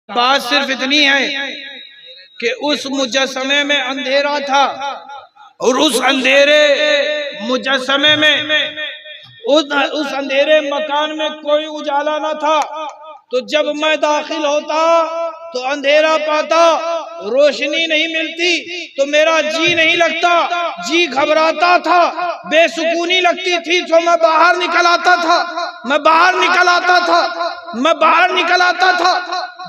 बात सिर्फ इतनी है कि उस मुजस्समे में अंधेरा था और उस अंधेरे मुजस्समे में उस अंधेरे मकान में कोई उजाला न था। तो जब मैं दाखिल होता तो अंधेरा पाता, रोशनी नहीं मिलती तो मेरा जी नहीं लगता, जी घबराता था, बेसुकूनी लगती थी। तो मैं बाहर निकल आता था,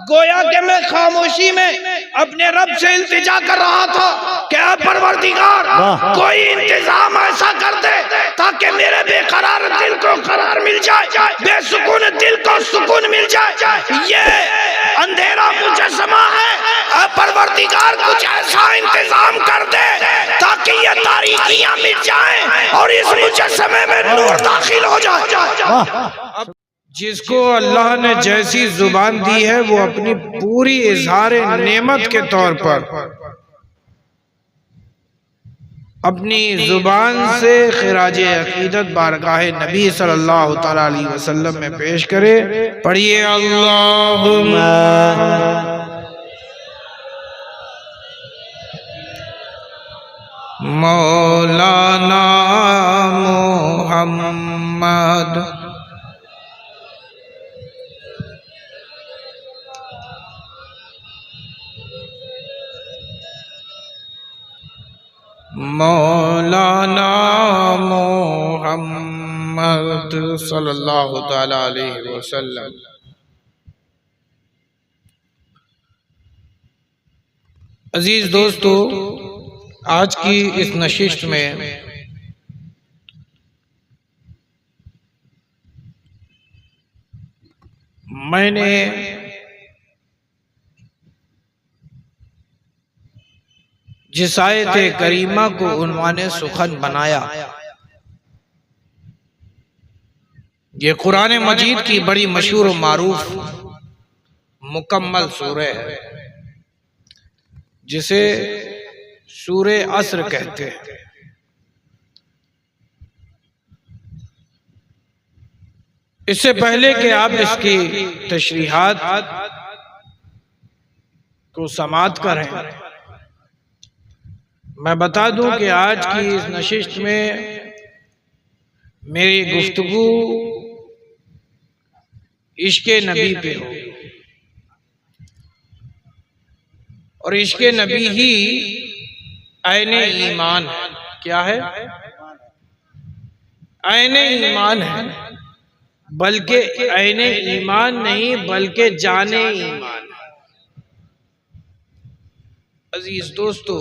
गोया कि मैं खामोशी में अपने रब से इल्तिजा कर रहा था कि ऐ परवरदिगार कोई इंतजाम ऐसा कर दे ताकि मेरे बेकरार दिल को करार मिल जाए, बेसुकून दिल को सुकून मिल जाए। ये अंधेरा मुजस्समा है, ऐ परवरदिगार कुछ ऐसा इंतजाम कर दे ताकि ये तारीकियां मिट जाएं और इस मुजस्समे में नूर दाखिल हो जाए। जिसको अल्लाह ने जैसी जुबान दी है वो अपनी पूरी इजहार नेमत के तौर पर अपनी जुबान से खिराज अकीदत बारगाह नबी सल्लल्लाहु तआला अलैहि वसल्लम में पेश करे। पढ़िए अल्लाहुम्मा मौलाना मुहम्मद मौलाना मुहम्मद सल्लल्लाहु तआला अलैहि वसल्लम। अजीज दोस्तों, आज की इस नशिस्त में मैंने जिस आयत करीमा को उन्वाने सुखन बनाया, ये कुरान मजीद की बड़ी मशहूर और मारूफ मुकम्मल सूरह है जिसे सूरे असर कहते हैं। इससे पहले कि आप इसकी तशरीहात को समाअत करें, मैं बता दूं कि आज की इस नशिस्त में मेरी गुफ्तगू इश्क़े नबी पे हो और इश्क़े नबी ही आईने ईमान है। क्या है? आईने ईमान है, बल्कि आईने ईमान नहीं बल्कि जाने ईमान है। अजीज दोस्तों,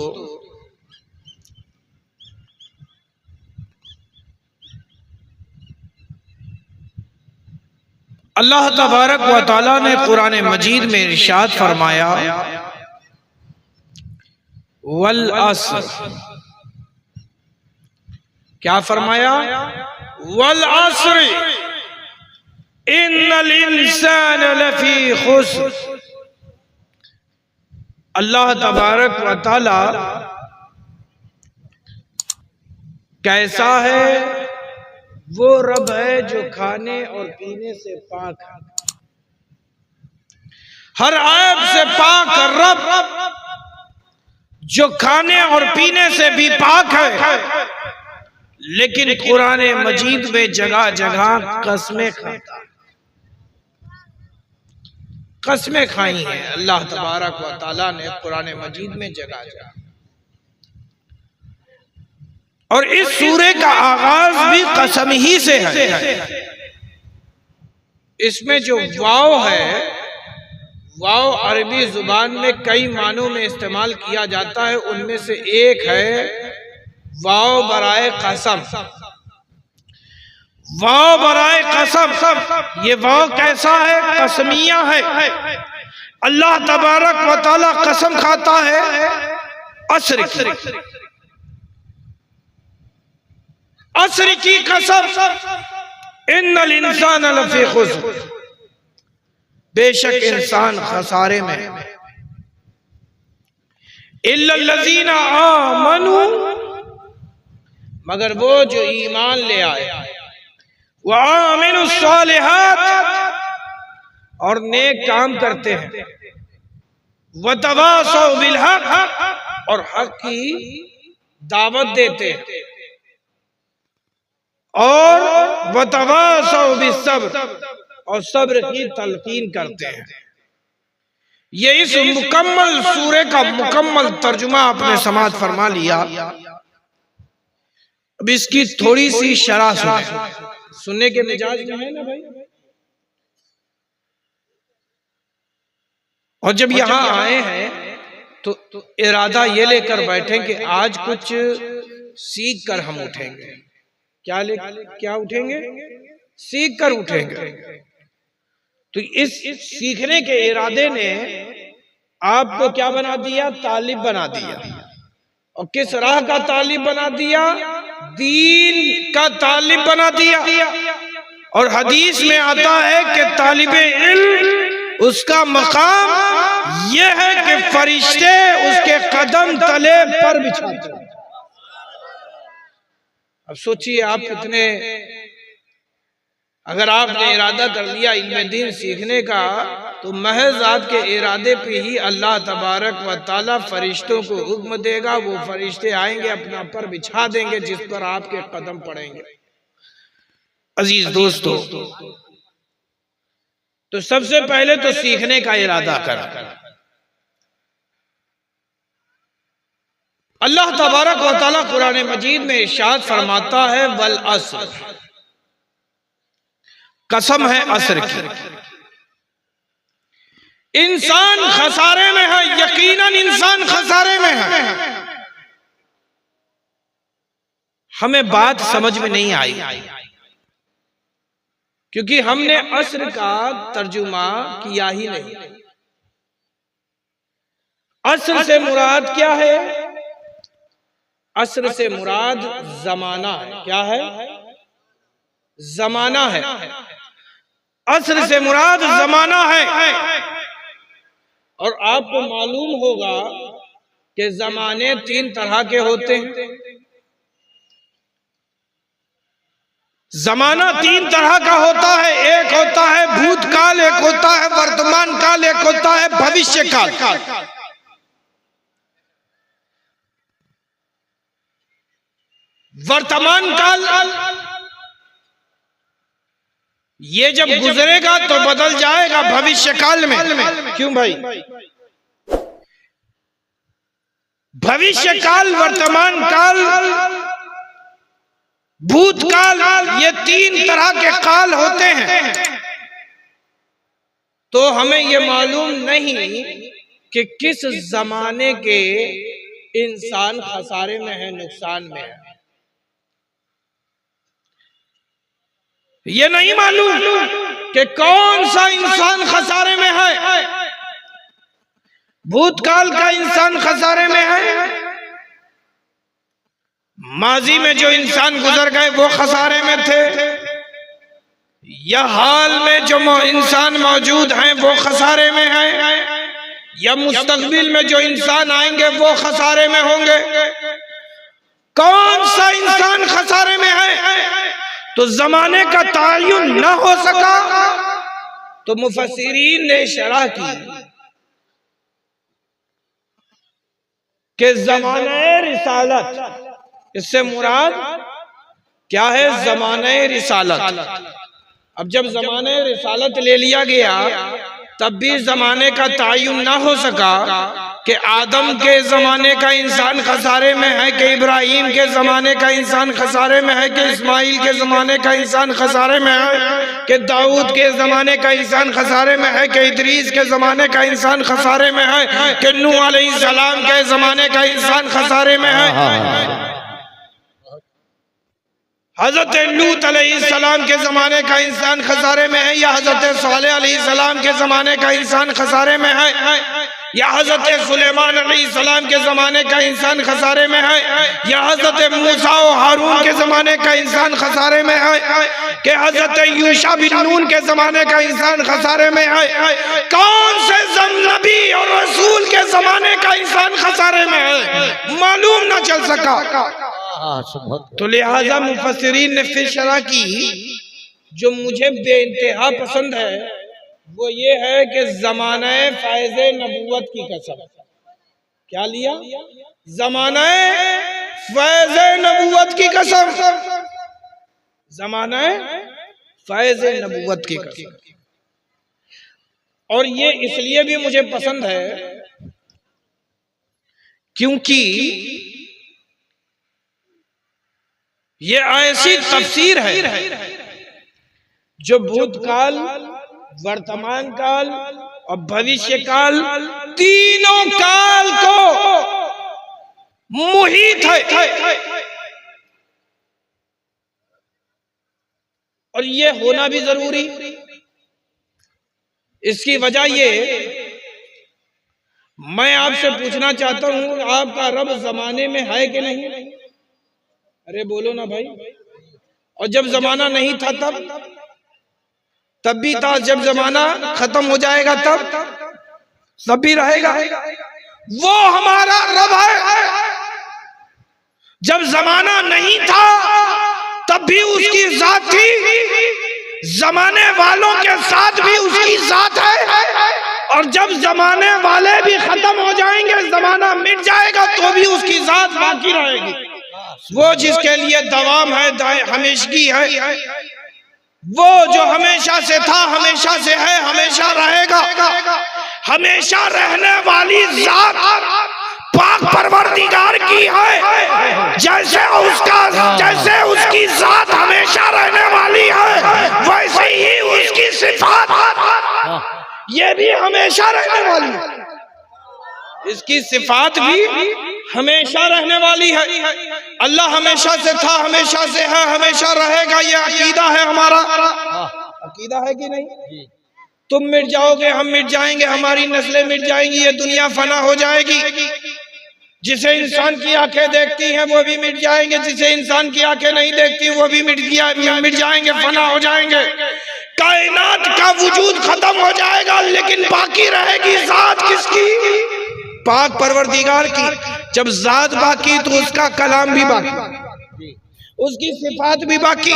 अल्लाह तबारक व तआला ने कुरान मजीद में इरशाद फरमाया, वल अस्र। क्या फरमाया? वल अस्र इन्नल इंसान लफी खुस्र। अल्लाह तबारक व तआला कैसा है? वो रब है जो खाने और पीने से पाक है, हर ऐब से पाक रब जो खाने और पीने से भी पाक है। लेकिन कुरान मजीद में जगह जगह कसमें खाता, कसमें खाई हैं अल्लाह तबारक व तआला ने कुरान मजीद में जगह जगह। और इस सूरे का आगाज भी कसम ही से है। इसमें जो वाव है, वाव अरबी जुबान में कई मानों में इस्तेमाल किया जाता है। उनमें से एक है वाव बराए कसम। वाव बराए कसम, ये वाव कैसा है? कसमिया है। अल्लाह तबारक व तआला कसम खाता है असर की, असर की कसम। इन्नल इंसान लफी खुस्र, बेशक इंसान खसारे में। इल्लल्लज़ीना आमनू, मगर वो जो ईमान ले आए, व आमिलुस्सालिहात, और नेक काम करते हैं। वतवासौ बिल हक, और हक की दावत देते हैं, और वतवासौ बिस्सब्र, और सब्र की तलकीन करते हैं। ये इस मुकम्मल सूरे का मुकम्मल तर्जुमा आपने समाज फरमा लिया। अब इसकी थोड़ी सी शरह सुनने के मिजाज में है ना भाई। और जब यहाँ आए हैं तो इरादा ये लेकर बैठे कि आज कुछ सीख कर हम उठेंगे। क्या उठेंगे? सीख कर उठेंगे। तो इस सीखने के इरादे ने आपको क्या बना दिया? तालिब बना दिया। और किस राह का तालिब बना दिया? दीन का तालिब बना दिया। और हदीस में आता है कि तालिबे इल्म उसका मकाम यह है कि फरिश्ते उसके कदम तले पर बिछाते हैं। अब सोचिए आप कितने, अगर आपने इरादा कर लिया इल्म दीन सीखने का, तो महज आपके इरादे पे ही अल्लाह तबारक व ताला फरिश्तों को हुक्म देगा, वो फरिश्ते आएंगे अपना पर बिछा देंगे जिस पर आपके कदम पड़ेंगे। अजीज दोस्तों, तो सबसे पहले तो सीखने का इरादा करें। अल्लाह तबारक व ताला कुरान मजीद में इरशाद फरमाता है, वल अस्र, कसम है असर की, इंसान खसारे में है, यकीनन इंसान खसारे में है। हमें बात समझ में नहीं आई क्योंकि हमने असर का तर्जुमा किया ही नहीं। असर से मुराद क्या है? असर से मुराद जमाना है। क्या है? जमाना है। असर से मुराद जमाना है। और आपको मालूम होगा कि जमाने 3 तरह के होते हैं। जमाना 3 तरह का होता है। एक होता है भूतकाल, एक होता है वर्तमान काल, एक होता है भविष्य काल। वर्तमान काल ये जब गुजरेगा तो बदल जाएगा भविष्य काल में। क्यों भाई? भविष्य काल, वर्तमान काल, भूतकाल, ये 3 तरह के काल होते हैं। तो हमें ये मालूम नहीं कि किस जमाने के इंसान खसारे में है, नुकसान में है। ये नहीं मालूम कि कौन सा इंसान खसारे में है। भूतकाल का इंसान खसारे में है, माजी में जो इंसान गुजर गए वो खसारे में थे, या हाल में जो इंसान मौजूद हैं वो खसारे में हैं, या मुस्तकबिल में जो इंसान आएंगे वो खसारे में होंगे। कौन सा इंसान खसारे में है? तो जमाने का तायुन न हो सका तो मुफस्सिरीन ने शरह की कि ज़माने रिसालत, इससे मुराद क्या है? ज़माने रिसालत। अब जब ज़माने रिसालत ले लिया गया तब भी ज़माने का तायुन ना हो सका कि आदम के ज़माने का इंसान खसारे में है, कि इब्राहिम के ज़माने का इंसान खसारे में है, कि इस्माइल के ज़माने का इंसान खसारे में है, कि दाऊद के ज़माने का इंसान खसारे में है, कि इदरीस के ज़माने का इंसान खसारे में है, कि नूह अलैहिस्सलाम के ज़माने का इंसान खसारे में है, हजरत लूत अलैहिस्सलाम के ज़माने का इंसान खसारे में है, या हजरत सालेह अलैहिस्सलाम के ज़माने का इंसान खसारे में है, या हजरत सुलेमान अलैहिस्सलाम के ज़माने का इंसान खसारे में है, या हजरत मूसा और हारून के ज़माने का इंसान खसारे में है, कि हजरत यूशा बिन नून के ज़माने का इंसान खसारे में है। कौन से नबी और रसूल के ज़माने का इंसान खसारे में है मालूम ना चल सका। तो लिहाजा मुफस्सिरीन ने फिर शरह की, जो मुझे बेइंतहा पसंद है वो ये है कि ज़माने फैज़े नबूवत की कसम। क्या लिया? ज़माने फैज़े नबूवत की कसम, ज़माने फैज़े नबूवत की कसम। और ये इसलिए भी मुझे पसंद है क्योंकि ये ऐसी तफसीर है जो भूतकाल, वर्तमान काल और भविष्य काल, तीनों काल को मुहित है। और ये होना भी जरूरी। इसकी वजह ये, मैं आपसे पूछना चाहता हूं, आपका रब जमाने में है कि नहीं? अरे बोलो ना भाई। और जब जमाना नहीं था तब भी था, जब जमाना खत्म हो जाएगा तब भी रहेगा। वो हमारा रब है। जब जमाना नहीं था तब भी उसकी जात थी, जमाने वालों के साथ भी उसकी जात है। और जब जमाने वाले भी खत्म हो जाएंगे, जमाना मिट जाएगा, तो भी उसकी जात बाकी रहेगी। वो जिसके लिए दवाम है, हमेशगी है, वो जो हमेशा से था, हमेशा से है, हमेशा रहेगा। हमेशा रहने वाली जात पाक परवरदिगार की है। जैसे उसकी जात हमेशा रहने वाली है, वैसे ही उसकी सिफात ये भी हमेशा रहने वाली है। इसकी सिफात भी हमेशा रहने वाली है। अल्लाह हमेशा से था, हमेशा से है, हमेशा रहेगा। ये अकीदा है हमारा। अकीदा है कि नहीं? तुम मिट जाओगे, हम मिट जाएंगे, हमारी नस्लें मिट जाएंगी, ये दुनिया फना हो जाएगी। जिसे इंसान की आंखें देखती हैं वो भी मिट जाएंगे, जिसे इंसान की आंखें नहीं देखती वो भी मिट जाएंगे, फना हो जाएंगे। कायनात का वजूद खत्म हो जाएगा, लेकिन बाकी रहेगी जात किसकी? पाक परवरदिगार की। जब जात बाकी तो उसका कलाम भी बाकी, उसकी सिफात भी बाकी।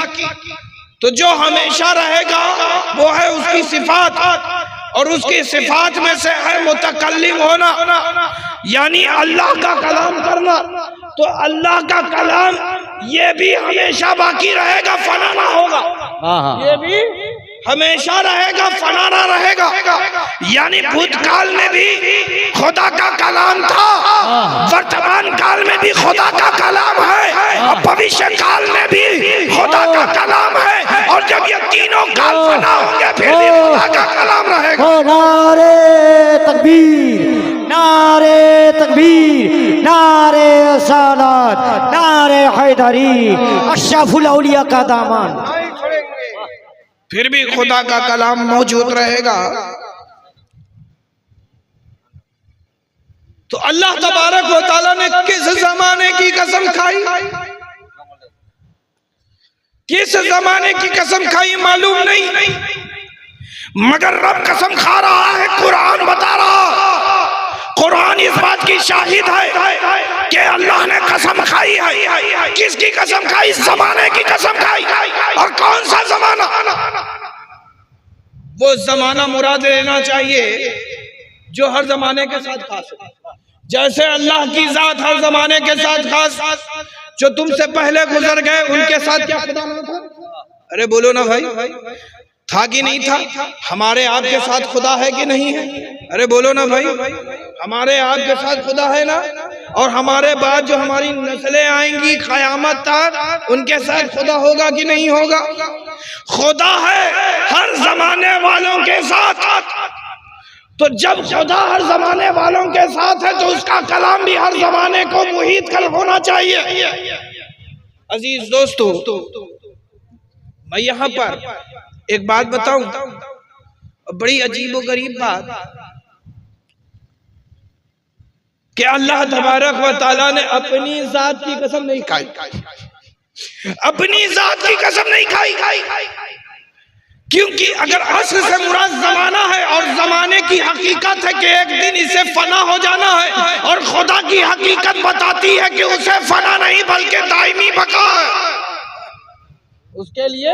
तो जो हमेशा रहेगा वो है उसकी सिफात, और उसकी सिफात में से है मुतकल्लिम होना, यानी अल्लाह का कलाम करना। तो अल्लाह का कलाम ये भी हमेशा बाकी रहेगा, फना ना होगा। ये भी हमेशा रहेगा, फना ना रहेगा। यानी भूतकाल में भी खुदा का कलाम था, वर्तमान काल में भी खुदा का कलाम है, और भविष्य काल में भी खुदा का कलाम है। और जब ये तीनों काल फना होंगे फिर भी खुदा का कलाम रहेगा। नारे तकबीर, नारे तकबीर, नारे सालात, नारे हैदरी, अशरफुल औलिया का दामन। फिर भी खुदा का कलाम मौजूद रहेगा। तो अल्लाह तबारक व तआला ने किस जमाने की कसम खाई? किस जमाने की कसम खाई मालूम नहीं, मगर रब कसम खा रहा है। कुरान बता रहा, कुरान इस बात की शाहिद है कि अल्लाह ने कसम खाई है। किसकी कसम खाई? जमाने की कसम खाई। और कौन सा जमाना? वो जमाना मुराद लेना चाहिए जो हर जमाने के साथ खास हो। जैसे अल्लाह की जात हर जमाने के साथ खास, जो तुमसे पहले गुजर गए उनके साथ क्या खुदा ना था? अरे बोलो ना भाई, था कि नहीं था? हमारे आपके साथ खुदा है कि नहीं है? अरे बोलो ना भाई, हमारे आपके साथ खुदा है ना? और हमारे बाद जो हमारी नस्लें आएंगी क़यामत तक, उनके साथ खुदा होगा कि नहीं होगा? खुदा है हर जमाने वालों के साथ। तो जब खुदा हर जमाने वालों के साथ है तो उसका कलाम भी हर जमाने को मुहित कर होना चाहिए। अजीज दोस्तों, मैं यहाँ पर एक बात बताऊं, बड़ी अजीबो गरीब बात, कि अल्लाह तबारक व तआला ने अपनी जात की कसम नहीं खाई। अपनी जात की कसम नहीं खाई, क्योंकि अगर असर से मुराद जमाना है और जमाने की हकीकत है कि एक दिन इसे फना हो जाना है, और खुदा की हकीकत बताती है कि उसे फना नहीं बल्कि दायमी बका है, उसके लिए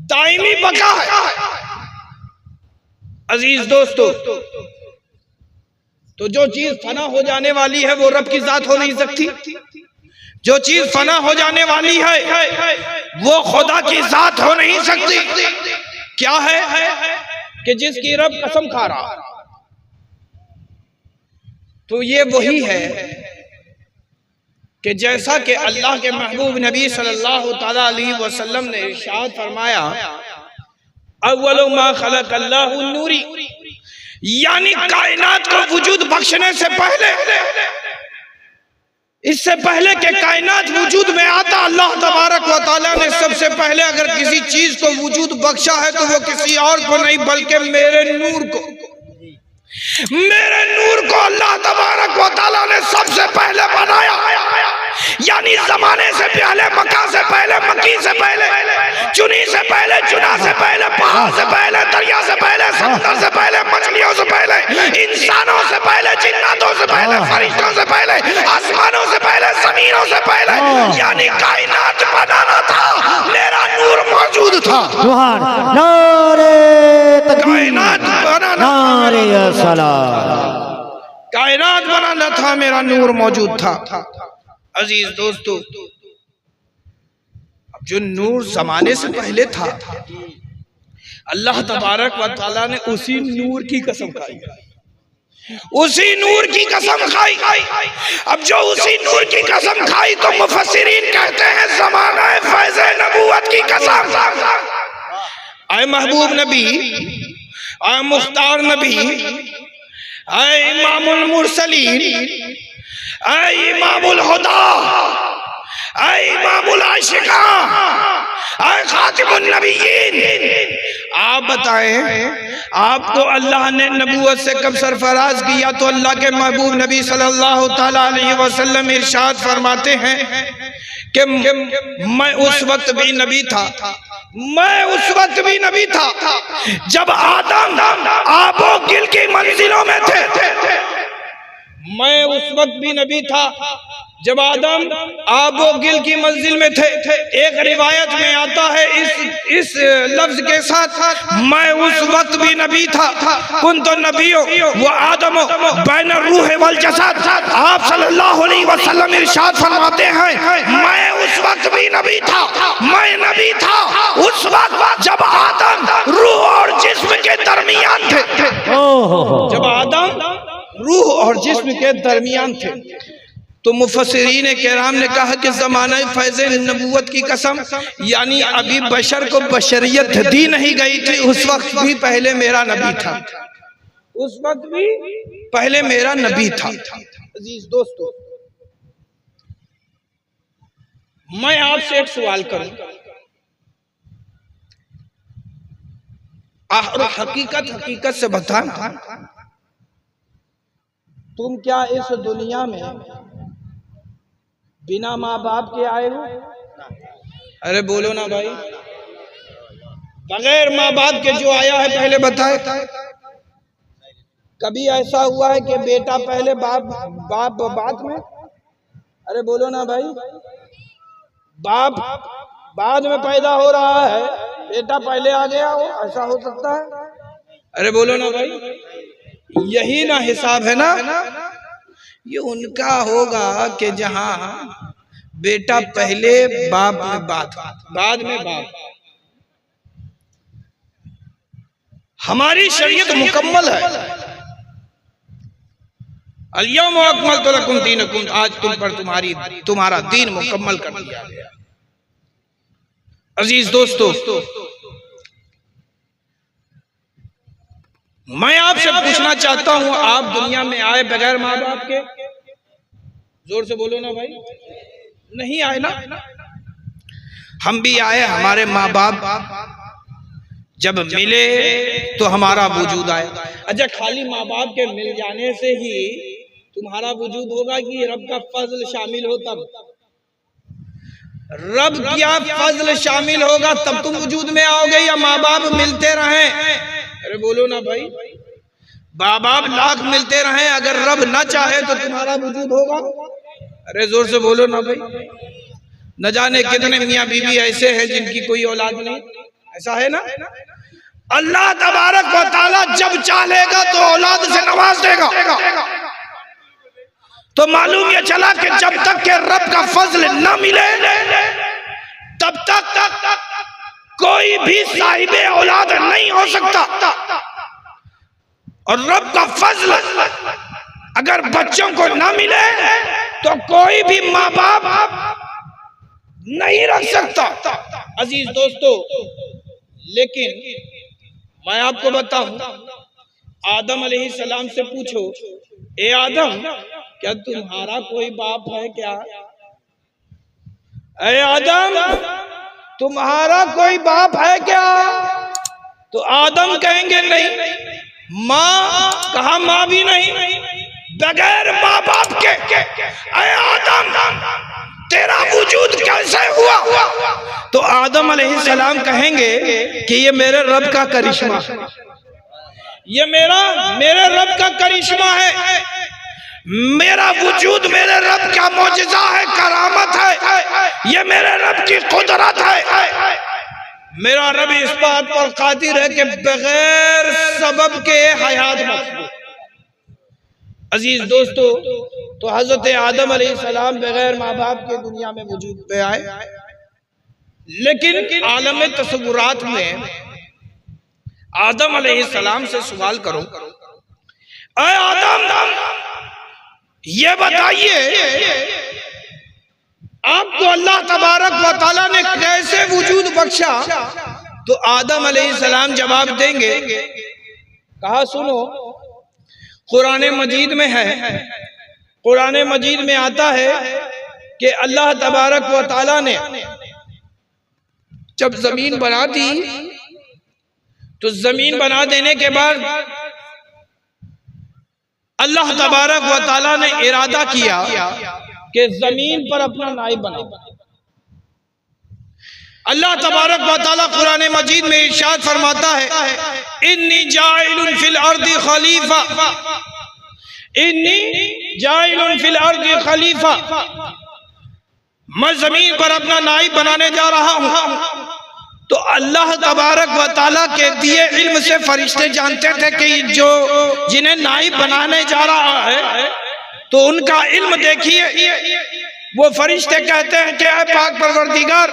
दायमी बका है। अजीज दोस्तों, तो जो चीज फना हो जाने वाली है वो रब की जात हो नहीं सकती। जो चीज फना हो जाने वाली है वो खुदा की जात हो नहीं सकती। क्या है कि जिसकी रब कसम खा रहा, तो ये वही है कि जैसा कि अल्लाह के महबूब नबी सल्लल्लाहु ताला अलैहि वसल्लम ने इरशाद फरमाया, अव्वलु मा खलक अल्लाहु नूरी, यानी कायनात को वजूद बख्शने से पहले, इससे पहले के कायनात वजूद में आता, अल्लाह तबारक व तआला ने सबसे पहले अगर किसी चीज को वजूद बख्शा है तो वो किसी और को नहीं बल्कि मेरे नूर को, मेरे नूर को अल्लाह तबारक व तआला ने सबसे पहले बनाया। यानी जमाने से पहले, मक्का से पहले, मक्की से पहले, चुनी से पहले, चुना से पहले, पहाड़ से पहले, दरिया से पहले, समुद्र से पहले, मछलियों से पहले, इंसानों से पहले, जिन्नातों से पहले, फरिश्तों से पहले, आसमानों से पहले, जमीनों से पहले, यानी कायनात बनाना था, मेरा नूर मौजूद था। सुभान, नारे तकबीर, कायनात बनाना, नारे सलाम, कायनात बनाना था, मेरा नूर मौजूद था। अजीज दोस्तों, जो नूर जमाने से पहले था, अल्लाह तबारक व तआला ने उसी नूर की कसम खाई, उसी नूर की कसम खाई। अब जो उसी नूर की कसम खाई तो मुफस्सिरीन कहते हैं ज़माना फैज़ नबूवत की कसम। आए महबूब नबी, आए मुख्तार नबी, आए इमामुल मुरसलीन, आए इमामुल हुदा, आए इमामुल आशिका, आए खातिमुन नबिय्यीन, आप बताएं आपको अल्लाह ने नबूवत से कब सरफराज किया? तो अल्लाह के महबूब नबी सल्लल्लाहु ताला अलैहि वसल्लम इरशाद फरमाते हैं कि मैं उस वक्त भी नबी था, मैं उस वक्त भी नबी था जब आदम आबो गिल की मंजिलों में थे। मैं उस वक्त भी नबी था जब आदम आबो गिल की मंजिल में थे। एक रिवायत में आता है इस लफ्ज के साथ, मैं उस वक्त भी नबी था, कुन्तु नबियो व आदम बैन रूह वल जसद। आप सल्लल्लाहु अलैहि वसल्लम इरशाद फरमाते हैं, मैं उस वक्त भी नबी था, मैं नबी था उस वक्त जब आदम रूह और जिस्म के दरमियान थे, जब आदम रूह और जिस्म के दरमियान थे। तो मुफस्सिरीन किराम ने कहा कि ज़माना फैज़ नबूवत की कसम, यानी अभी बशर को बशरियत दी नहीं गई थी, उस वक्त भी पहले मेरा नबी था, उस वक्त भी पहले मेरा नबी था। अजीज दोस्तों, मैं आपसे एक सवाल करूं, और हकीकत से बताएं, तुम क्या इस दुनिया में बिना माँ बाप के आए हो? अरे बोलो ना भाई, बगैर माँ बाप के जो आया है पहले बताए। कभी ऐसा हुआ है कि बेटा पहले बाप बाद में? अरे बोलो ना भाई, बाप बाद में पैदा हो रहा है, बेटा पहले आ गया हो, ऐसा हो सकता है? अरे बोलो ना भाई, यही ना हिसाब है ना? ये उनका होगा कि जहां बेटा पहले बाप में बाद में बाप। हमारी शरीयत मुकम्मल है। अल-यौम अकमलतु लकुम दीनकुम, आज तुम पर तुम्हारा दीन मुकम्मल कर दिया गया। अजीज दोस्तों, मैं आपसे पूछना चाहता हूं, आप दुनिया में आए बगैर माँ बाप के? जोर से बोलो ना भाई, नहीं आए ना? हम भी आए, हमारे माँ बाप जब मिले तो हमारा वजूद आया। अच्छा, खाली माँ बाप के मिल जाने से ही तुम्हारा वजूद होगा कि रब का फजल शामिल हो? तब रब क्या फजल शामिल होगा तब तुम वजूद में आओगे, या माँ बाप मिलते रहे? अरे बोलो ना भाई, माँ बाप लाख मिलते रहे, अगर रब ना चाहे तो तुम्हारा वजूद होगा? अरे जोर से बोलो ना भाई। न जाने कितने मियाँ बीवी ऐसे हैं जिनकी कोई औलाद नहीं, ऐसा है ना? अल्लाह तबारक व तआला जब चाहेगा तो औलाद से नवाज देगा। तो मालूम ये चला कि जब तक के रब का फजल न मिले तब तक कोई भी साहिब औलाद नहीं हो सकता। और रब का फजल अगर बच्चों को न मिले तो कोई भी माँ बाप नहीं रख सकता। अजीज दोस्तों, लेकिन मैं आपको बताऊं, आदम अलैहिस्सलाम से पूछो, ए आदम, क्या तुम्हारा कोई बाप है क्या? ए आदम, तुम्हारा कोई बाप है क्या? तो आदम कहेंगे नहीं। माँ कहा, माँ भी नहीं, बगैर माँ बाप के ए आदम तेरा वजूद कैसे हुआ? तो आदम अलैहिस्सलाम कहेंगे कि ये मेरे रब का करिश्मा, ये मेरे रब का करिश्मा है, मेरा वजूद मेरे रब का मौजज़ा है, करामत है, ये मेरे रब की कुदरत है। मेरा रब इस बात पर कादिर है कि बगैर सबब के हयात बख्शे। अजीज दोस्तों, तो हजरत आदम अलैहिस्सलाम बगैर माँ बाप के दुनिया में वजूद पे आए, लेकिन आलम तसव्वुरात में आदम अलैहिस्सलाम से सवाल करो, ऐ आदम, ये बताइए आपको अल्लाह तबारक व तआला ने कैसे वजूद बख्शा? तो आदम अलैहिस्सलाम जवाब देंगे, कहा सुनो, कुरान मजीद में है, कुरान मजीद में आता है कि अल्लाह तबारक व तआला ने जब जमीन बना दी तो जमीन बना देने के बाद अल्लाह तबारक व तआला ने इरादा किया कि जमीन पर अपना नाइब बना। अल्लाह तबारक व तआला कुरान मजीद में इरशाद फरमाता है, इन्नी जाइलुन फिल अर्दी खलीफा, इन्नी जाइलुन फिल अर्दी खलीफा, मैं जमीन पर अपना नाइब बनाने जा रहा हूं। तो अल्लाह तबारक व तआला के दिए इल्म से फरिश्ते जानते थे कि जो जिन्हें नाइब बनाने जा रहा है तो उनका इल्म देखिए। वो फरिश्ते कहते हैं कि ऐ पाक परवरदिगार,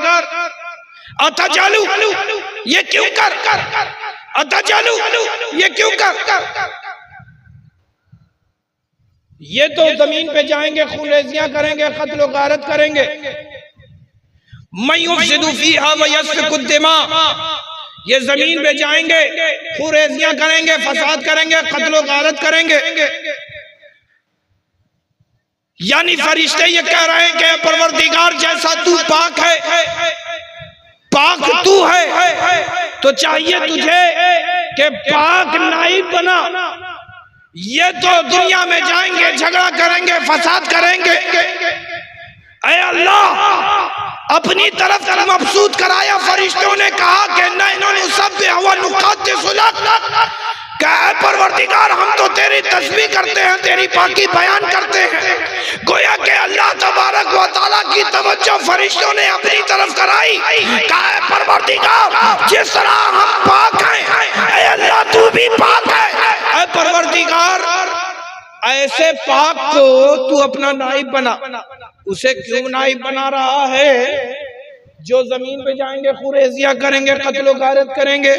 अतजालु, ये क्यों कर, अतजालु, ये क्यों कर? ये तो जमीन पे जाएंगे, खूनरेजियां करेंगे, कत्ल व गारत करेंगे, मयुफ्सिदु फीहा व यस्फिकु दिमा, ये जमीन पे जाएंगे, खूनरेजियां करेंगे, फसाद करेंगे, कत्ल व गारत करेंगे। यानी फरिश्ते ये कह रहे हैं कि परवरदिगार, जैसा तू पाक है, पाक तू है, तो चाहिए तुझे कि पाक नाइब बना। ये तो दुनिया में जाएंगे, झगड़ा करेंगे, फसाद करेंगे। ऐ अल्लाह, अपनी तरफ मबसूत कराया। फरिश्तों ने कहा कि परवरदिगार, हम तो तेरी तस्बीह करते हैं, तेरी पाकी बयान करते हैं। गोया कि अल्लाह तबारक व तआला की तवज्जो फरिश्तों ने अपनी तरफ कराई। कहा परवरदिगार, जिस तरह हम पाक हैं, ऐ अल्लाह तू भी पाक है। ऐ परवरदिगार, ऐसे पाक को तू अपना नाइब बना। उसे क्यों नाइब बना रहा है? जो जमीन पे जाएंगे, खुरेजिया करेंगे, कत्ल गारत करेंगे।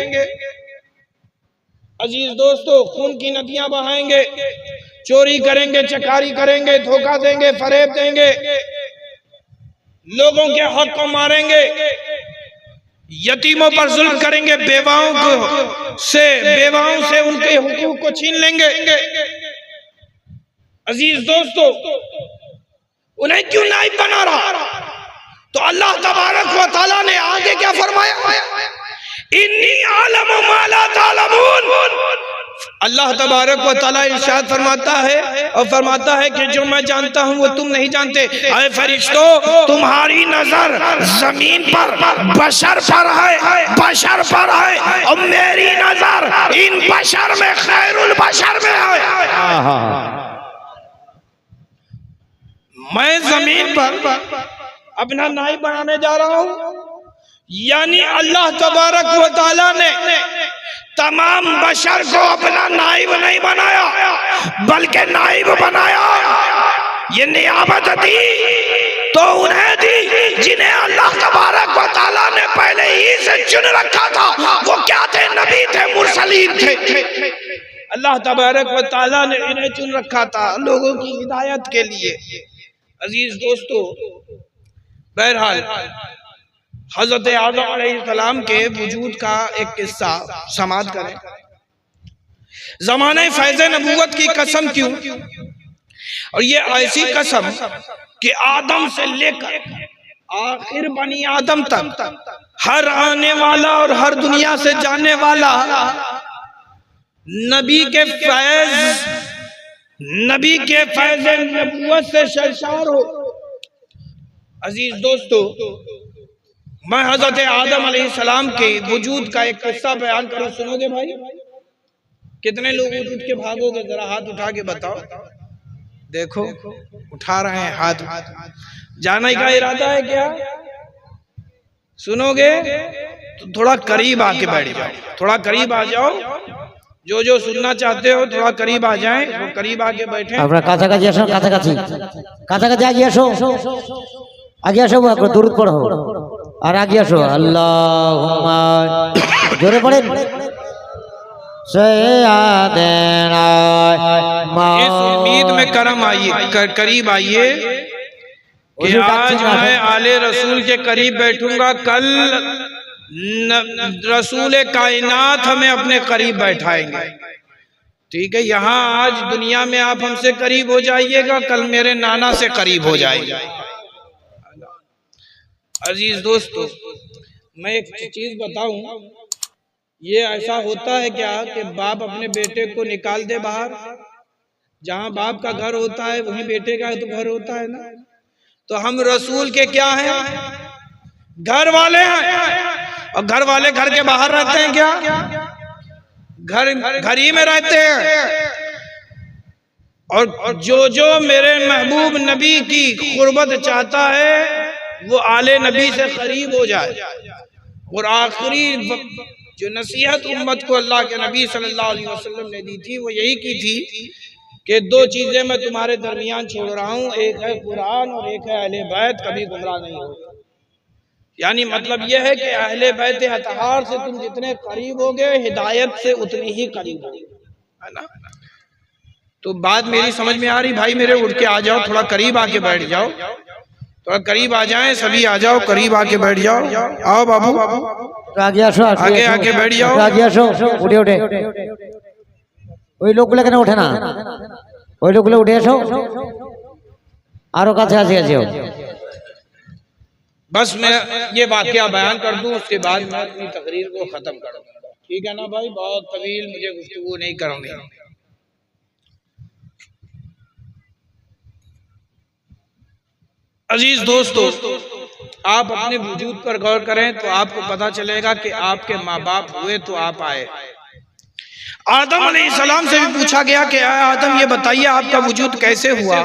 अजीज दोस्तों, खून की नदियां बहाएंगे, चोरी करेंगे, चकारी करेंगे, धोखा देंगे, फरेब देंगे, लोगों के हक को मारेंगे, यतीमों पर जुल्म करेंगे, बेवाओं से उनके हुकूक को छीन लेंगे। अजीज दोस्तों, उन्हें क्यों नाइब बना रहा? तो अल्लाह तबारक व तआला ने आगे क्या फरमाया? इन्नी आलमु मा ला तालमून। अल्लाह तबारक व तआला इरशाद फरमाता है और फरमाता है कि जो मैं जानता हूं वो तुम नहीं जानते। ऐ फरिश्तों, तुम्हारी नजर जमीन पर बशर पर है, बशर पर है, और मेरी नजर इन बशर में, खैरुल बशर में है। मैं जमीन पर अपना नाइब बनाने जा रहा हूं। यानी अल्लाह तबारक व तआला ने तमाम बशर को अपना नाइब नहीं बनाया, बल्कि नाइब बनाया। ये नियामत दी तो उन्हें दी जिन्हें अल्लाह तबारक व तआला ने पहले ही से चुन रखा था। वो क्या थे? नबी थे, मुरसलीन थे। अल्लाह तबारक व तआला ने इन्हें चुन रखा था लोगों की हिदायत के लिए। अजीज दोस्तों, बहरहाल हजरत आदम अलैहिस्सलाम के वजूद का एक किस्सा समाअत करें। ज़माने फैज़ नबूवत की कसम क्यों, और ये ऐसी कसम कि आदम से लेकर आखिर बनी आदम तक हर आने वाला और हर दुनिया से जाने वाला नबी के फैज़ नबूवत से सरशार हो। अजीज दोस्तों, मैं हजरत आदम अलैहिस्सलाम के वजूद का एक किस्सा बयान करूं, सुनोगे भाई? कितने लोग उठ के भागोगे? जरा हाथ उठा के बताओ। देखो उठा रहे हैं हाथ। जाने का इरादा है क्या? सुनोगे तो थोड़ा करीब आके बैठ जाओ, थोड़ा करीब आ जाओ। जो सुनना चाहते हो थोड़ा करीब आ जाएं, तो करीब आके बैठे। আপনারা কাছাকাছি আসো, কাছাকাছি আগিয়ে আসো, আগে আসো, দরুদ পড়ো আর আগে আসো। আল্লাহুম্মা জোরে পড়েন। सैयदना इस उम्मीद में करम आइए, करीब आइए कि आज मैं आले रसूल के करीब बैठूंगा, कल रसूल कायनात हमें अपने करीब बैठाएंगे। ठीक है, यहाँ आज दुनिया में आप हमसे करीब हो जाइएगा, कल मेरे नाना से करीब हो जाएगा। अजीज दोस्तों, मैं एक चीज बताऊं, ये ऐसा होता है क्या कि बाप अपने बेटे को निकाल दे बाहर? जहां बाप का घर होता है वहीं बेटे का तो घर होता है ना। तो हम रसूल के क्या हैं? घर वाले हैं। और घर वाले घर के बाहर रहते हैं क्या? घर ही में रहते हैं। और जो मेरे महबूब नबी की कुर्बत चाहता है वो आले नबी से करीब हो जाए। और आखिरी जो नसीहत उम्मत को अल्लाह के नबी सल्लल्लाहु अलैहि वसल्लम ने दी थी वो यही की थी कि दो चीजें मैं तुम्हारे दरमियान छोड़ रहा हूँ, एक है कुरान और एक है अहले बैत, कभी गुमराह नहीं होगा। यानी मतलब यह है कि अहले बैत अतहार से तुम जितने करीब होगे हिदायत से उतनी ही करीब होगे, है ना। तो बात मेरी समझ में आ रही? भाई मेरे उठ के आ जाओ, थोड़ा करीब आके बैठ जाओ, थोड़ा करीब आ जाएं, सभी आ जाओ, करीब आके बैठ जाओ। आओ बाबू, आगे আসো, आगे आके बैठ जाओ। আগে আসো, উঠে উঠে ওই লোকগুলো কেন ওঠে না? ওই লোকগুলো উঠে আসো, আরো কাছাকাছি আসো। बस मैं ये वाकया बयान कर दूं, उसके बाद मैं अपनी तकरीर को खत्म कर दूंगा। ठीक है ना भाई? बहुत तवील मुझे गुफ्तगू नहीं करूंगी। अजीज दोस्तों, आप अपने वजूद पर गौर करें तो आपको पता चलेगा कि आपके माँ बाप हुए तो आप आए। आदम अलैहिस्सलाम से भी पूछा गया कि आदम ये बताइए आपका वजूद कैसे हुआ?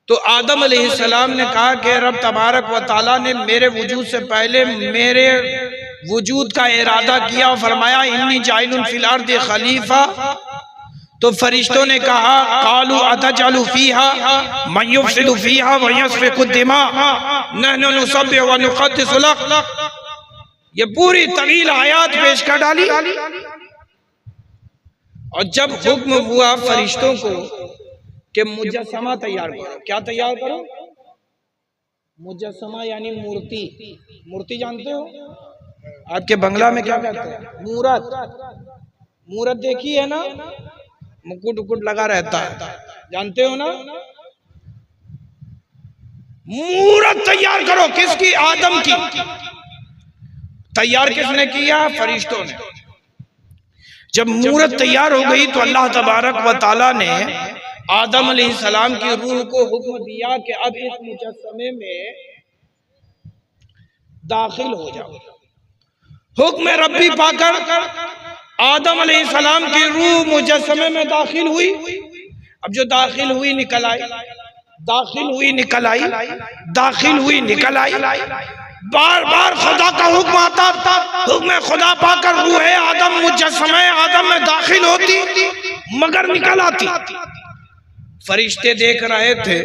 तो आदम अलैहिस्सलाम ने कहा कि रब तबारक व तआला ने मेरे वजूद से पहले मेरे वजूद का इरादा किया और फरमाया इन्नी जाइलुन फिल अर्दि खलीफा। तो फरिश्तों ने कहा कालू अतजअलु फीहा मन युफसिदु फीहा व यस्फिकु दिमा नहनु नुसब्बिहु व नुक़द्दिसु लक। ये पूरी तवील आयत पेश कर डाली। और जब हुक्म हुआ फरिश्तों को कि मुजस्समा तैयार करो, क्या तैयार करो? मुजस्समा यानी मूर्ति। मूर्ति जानते हो? आपके बंगला में क्या कहते हैं? मूरत। मूरत देखी है ना, मुकुट उकुट लगा रहता है, जानते हो ना? मूरत तैयार करो। किसकी? आदम की। तैयार किसने किया? फरिश्तों ने। जब मूरत तैयार हो गई तो अल्लाह तबारक व तआला ने आदम अलैहिस्सलाम की रूह को हुक्म दिया कि अब इस मुजस्समे में दाखिल हो जाओ। हुक्म रब्बी पाकर आदम अलैहिस्सलाम की रूह मुजस्समे में दाखिल हुई। अब जो दाखिल हुई निकल आई, दाखिल हुई निकल आई, दाखिल हुई निकल आई। बार बार खुदा का हुक्म आता, हुक्म खुदा पाकर रूह आदम मुजस्समे आदम में दाखिल होती मगर निकल आती। फरिश्ते देख रहे थे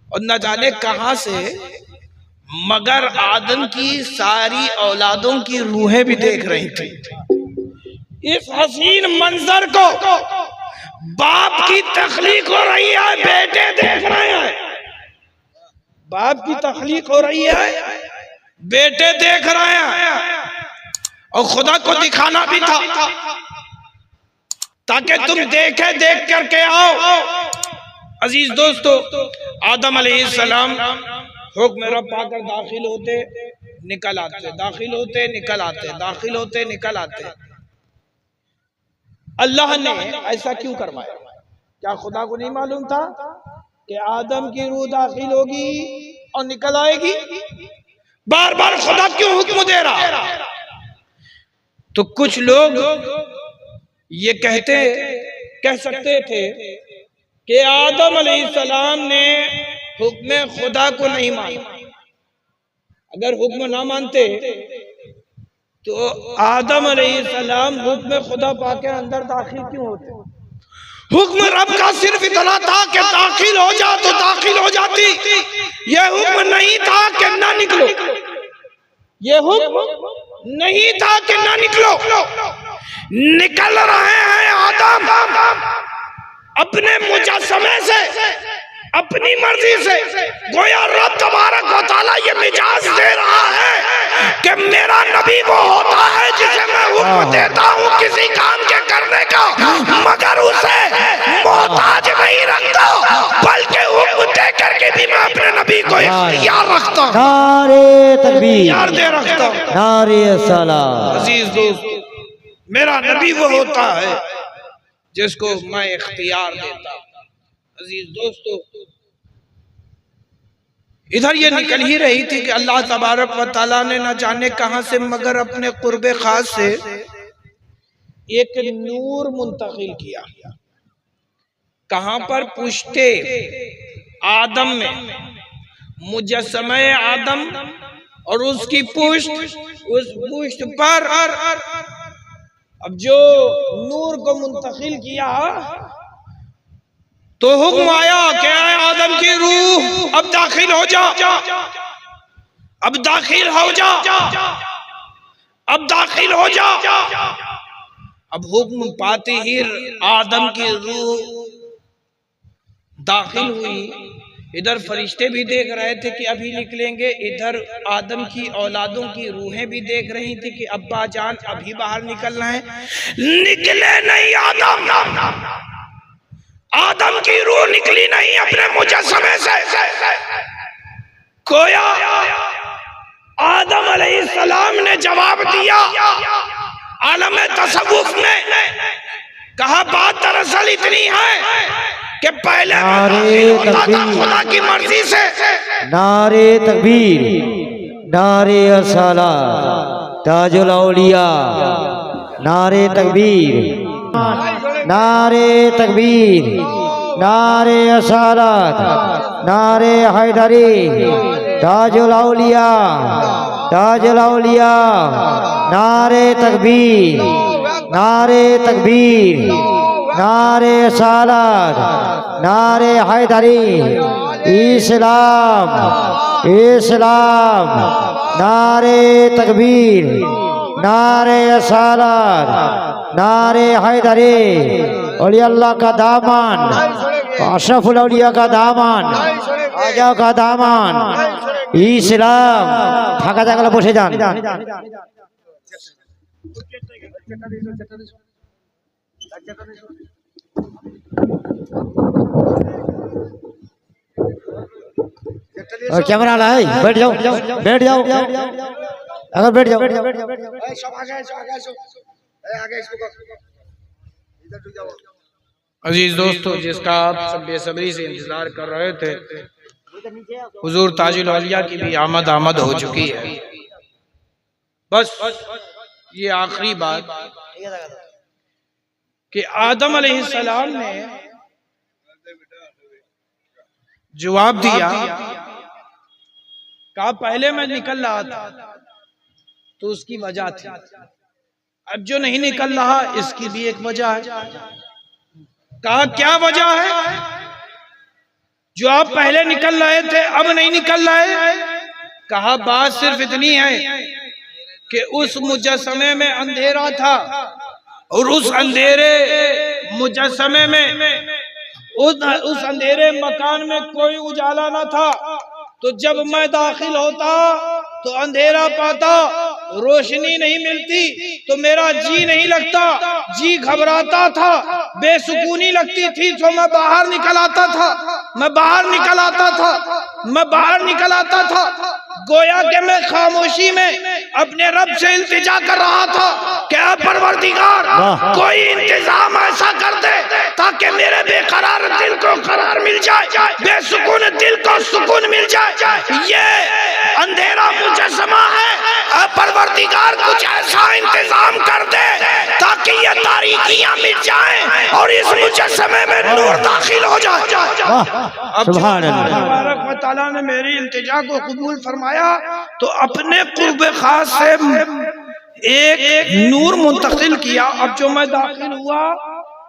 और न जाने कहां से मगर आदम की सारी औलादों की रूहें भी देख रही थी। इस हसीन मंजर को बाप की तखलीक हो रही है, बेटे देख रहे हैं। बाप की तखलीक हो रही है, बेटे देख रहे हैं। और खुदा को दिखाना भी था ताकि तुम देख करके आओ। अजीज दोस्तों, आदम अलैहिस्सलाम हुक्म रब पाकर दाखिल होते निकल आते, दाखिल होते निकल आते, दाखिल होते निकल आते। अल्लाह ने ऐसा क्यों करवाया? क्या खुदा को नहीं मालूम था कि आदम की रूह दाखिल होगी और निकल आएगी? बार बार खुदा क्यों हुक्म दे रहा? तो कुछ लोग ये कह सकते थे कि आदम अलैहिस्सलाम ने हुक्म खुदा को नहीं माना। अगर हुक्म ना मानते तो आदम अलैहिस्सलाम हुक्म खुदा पाके अंदर दाखिल क्यों होते? हुक्म रब का सिर्फ इतना था कि दाखिल हो जा तो दाखिल हो जाती। यह हुक्म नहीं था कि ना निकलो, यह हुक्म नहीं था कि ना निकलो। निकल रहे हैं आदम अपने मुजस्समे से, अपनी मर्जी से। गोया रब तबारक व तआला ये मिजाज दे रहा है कि मेरा नबी वो होता है जिसे मैं हुक्म देता हूँ किसी काम के करने का, मगर उसे मोहताज नहीं रखता, बल्कि हुक्म दे करके भी मैं अपने नबी को इख्तियार रखता हूँ। नारे तकबीर, इख्तियार दे रखता हूँ। नारे सलाम। अजीज दोस्त, मेरा नबी वो होता है जिसको मैं इख्तियार देता हूँ। अजीज दोस्तों, इधर ये निकल ही रही थी कि अल्लाह तबारक व तआला ने न जाने कहां से मगर अपने कुर्बे खास से एक नूर मुंतकिल किया। कहां पर? पुश्ते आदम में, मुजस्समे आदम और उसकी पुश्त, उस पुश्त पर अब जो नूर को मुंतकिल किया तो हुक्म आया कि आदम की रूह अब दाखिल हो जा, अब दाखिल हो जा, अब दाखिल हो जा। अब हुक्म पाते ही आदम की रूह दाखिल हुई। इधर फरिश्ते भी देख रहे थे कि अभी निकलेंगे, इधर आदम की औलादों की रूहें भी देख रही थी कि अब्बा जान अभी बाहर निकलना है। निकले नहीं आदम की रूह निकली नहीं अपने मुजस्समे से। कोया आदम अलैहिस्सलाम ने जवाब दिया आलम तसव्वुफ में, कहा बात दरअसल इतनी है कि पहले होता था खुदा की मर्जी से। नारे तकबीर, नारे सलात, ताजुल औलिया, नारे तकबीर, नारे तकबीर, नारे सलात, नारे हैदरी, ताजुल औलिया, ताजुल औलिया, नारे तकबीर, नारे तकबीर, नारे सलात, नारे हैदरी, इस्लाम, इस्लाम, नारे तकबीर, नारे सलात, नारे हैदरी, औलिया अल्लाह का दामन, अशरफुल औलिया का दामन, आजा का दामन, इस्लाम। फाঁকা জায়গায় বসে যান। और कैमरा वाला है, बैठ जाओ, बैठ जाओ, अगर बैठ जाओ, अजीज दोस्तों, जिसका आप सब बेसब्री से इंतजार कर रहे थे, हुजूर ताजुल औलिया की भी आमद हो चुकी है। बस ये आखिरी बात कि आदम अलैहिस्सलाम ने जवाब दिया कहा पहले मैं निकल रहा था तो उसकी वजह थी, अब जो नहीं निकल रहा इसकी भी एक वजह है। कहा क्या वजह है? जो आप पहले निकल रहे थे अब नहीं निकल रहे। कहा बात सिर्फ इतनी है कि उस मुजस्समे में अंधेरा था और उस अंधेरे मुजस्समे में उस अंधेरे मकान में कोई उजाला न था। तो जब मैं दाखिल होता तो अंधेरा पाता, रोशनी नहीं मिलती तो मेरा जी नहीं लगता, जी घबराता था, बेसुकूनी लगती थी। तो मैं बाहर निकल आता था, मैं बाहर निकल आता था, मैं बाहर निकल आता था। गोया कि मैं खामोशी में अपने रब से इल्तिजा कर रहा था कि ऐ परवरदिगार कोई इंतजाम ऐसा कर दे ताकि मेरे बेकरार दिल को करार मिल जाए, बेसुकून दिल को सुकून मिल जाए। ये अंधेरा मुजस्समा है, ऐ परवरदिगार कुछ ऐसा इंतजाम कर दे ताकि ये तारीकियां मिट जाएं और इस मुजस्समे में नूर दाखिल हो जाए। सुभान अल्लाह। तबारक व तआला ने मेरी इल्तिजा को कबूल फरमाया तो अपने कुर्बे खास से एक नूर मुंतकिल किया। अब जो मैं दाखिल हुआ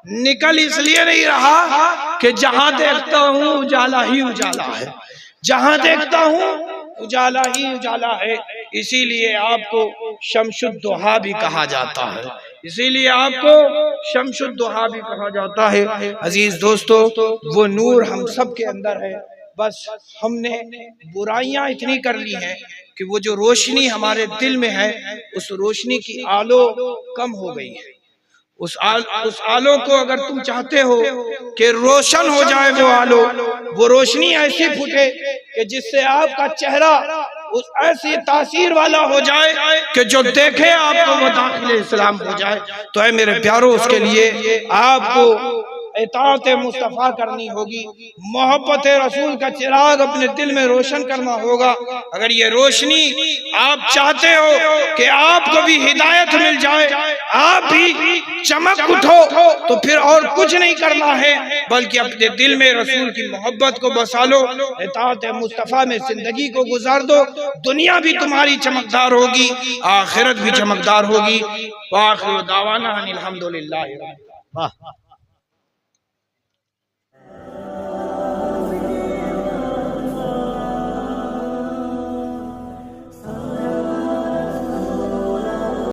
निकल इसलिए नहीं रहा कि जहां देखता हूँ उजाला ही उजाला है, जहां देखता हूँ उजाला ही उजाला है। इसीलिए आपको शम्सुद्दुहा भी कहा जाता है, इसीलिए आपको शम्सुद्दुहा भी कहा जाता है। अजीज दोस्तों, वो नूर हम सब के अंदर है, बस हमने बुराइयां इतनी कर ली हैं कि वो जो रोशनी हमारे दिल में है उस रोशनी की आलो कम हो गई है। उस आलो को अगर तुम चाहते हो कि रोशन हो जाए वो आलो, वो रोशनी ऐसी फूटे कि जिससे आपका चेहरा उस ऐसी तासीर वाला हो जाए कि जो देखे आपको वो दाखिले इस्लाम हो जाए। तो है मेरे प्यारों, उसके लिए आपको इताअत मुस्तफ़ा करनी होगी, मोहब्बत रसूल का चिराग अपने दिल में रोशन करना होगा। अगर ये रोशनी आप चाहते हो कि आपको भी हिदायत मिल जाए, आप भी चमक उठो, तो फिर और कुछ नहीं करना है बल्कि अपने दिल में रसूल की मोहब्बत को बसा लो, इताअत मुस्तफ़ा में जिंदगी को गुजार दो। दुनिया भी तुम्हारी चमकदार होगी, आखिरत भी चमकदार होगी। वाखिर दावाना अनिल हम्दुलिल्लाह।